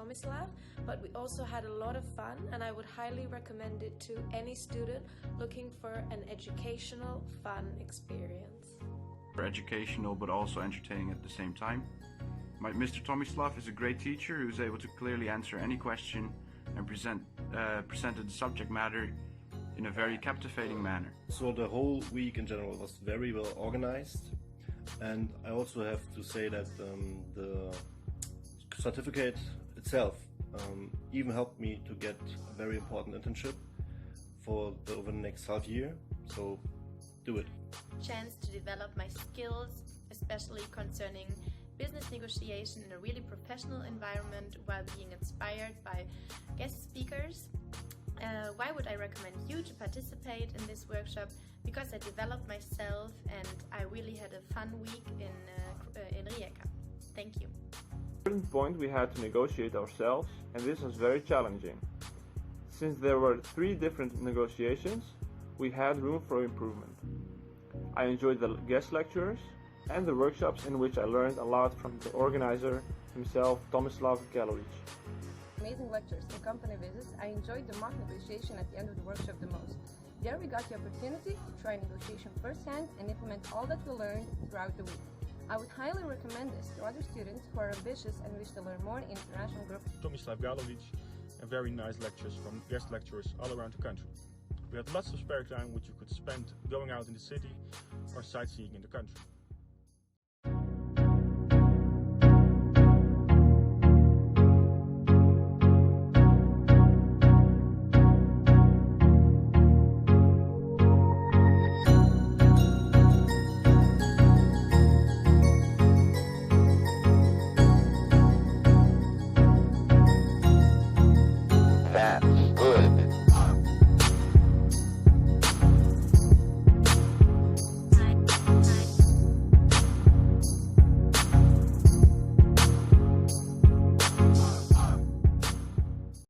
Tomislav, but we also had a lot of fun, and I would highly recommend it to any student looking for an educational, fun experience. For educational but also entertaining at the same time. Mr. Tomislav is a great teacher who is able to clearly answer any question and presented the subject matter in a very captivating manner. So the whole week in general was very well organized, and I also have to say that the certificate itself even helped me to get a very important internship over the next half year, so do it. Chance to develop my skills, especially concerning business negotiation in a really professional environment while being inspired by guest speakers. Why would I recommend you to participate in this workshop? Because I developed myself and I really had a fun week in Rijeka. Thank you. At a certain point we had to negotiate ourselves, and this was very challenging. Since there were 3 different negotiations, we had room for improvement. I enjoyed the guest lectures and the workshops in which I learned a lot from the organizer himself, Tomislav Galović. Amazing lectures and company visits, I enjoyed the mock negotiation at the end of the workshop the most. There we got the opportunity to try negotiation firsthand and implement all that we learned throughout the week. I would highly recommend this to other students who are ambitious and wish to learn more in international groups. Tomislav Galović, and very nice lectures from guest lecturers all around the country. We had lots of spare time which you could spend going out in the city or sightseeing in the country.